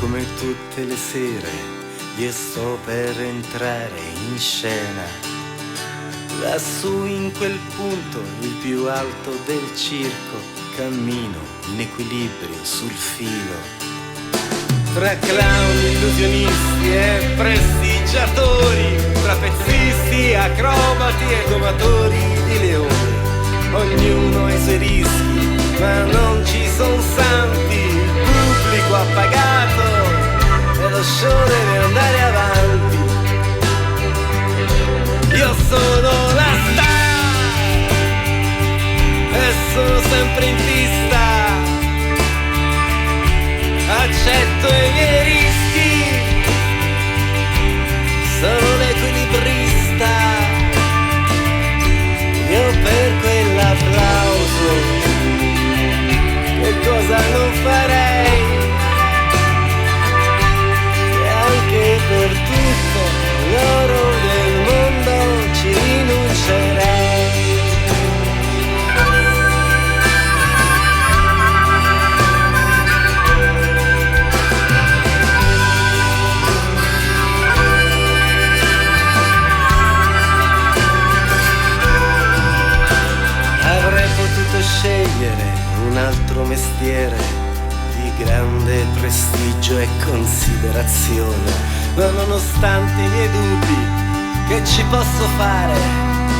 come tutte le sere, io sto per entrare in scena. Lassù in quel punto, il più alto del circo, cammino in equilibrio sul filo. Tra clown, illusionisti e prestigiatori, trapezzisti, acrobati e domatori di leoni. Ognuno ha i suoi rischi, ma non ci son santi. Il pubblico ha pagato e lo show deve andare avanti. Io sono la star e sono sempre in pista. Accetto i miei rischi, sono l'equilibrista. Io per quell'applauso che cosa non farei, e anche per tutto l'oro del mondo ci rinuncerei. Scegliere un altro mestiere di grande prestigio e considerazione, ma nonostante i miei dubbi, che ci posso fare?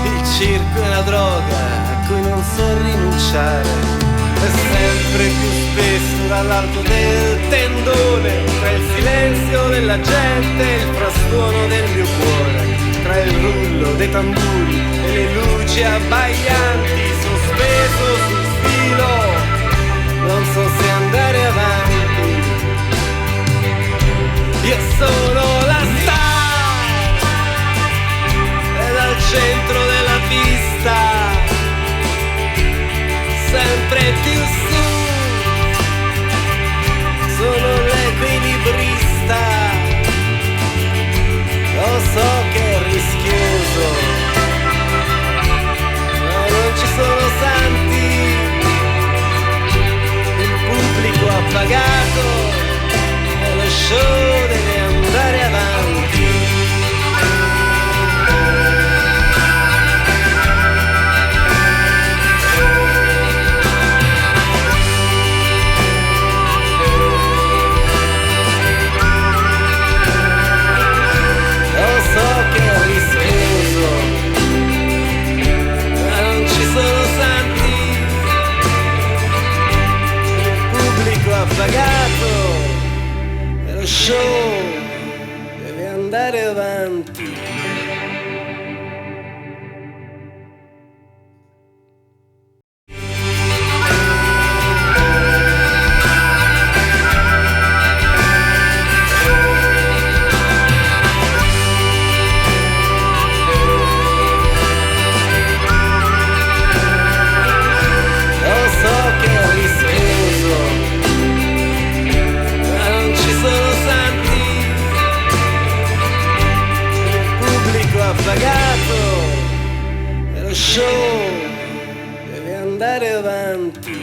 Il circo è una droga a cui non so rinunciare. E sempre più spesso dall'alto del tendone, tra il silenzio della gente e il frastuono del mio cuore, tra il rullo dei tamburi e le luci abbaianti, sospeso sul filo, non so se andare avanti. Io sono la star e dal centro della pista, sempre più su, sono l'equilibrista. Lo so che è rischioso, ma non ci sono santi. Il pubblico ha pagato e lo show deve andare avanti. Pagato e lo show deve andare avanti. Pagato e lo show deve andare avanti.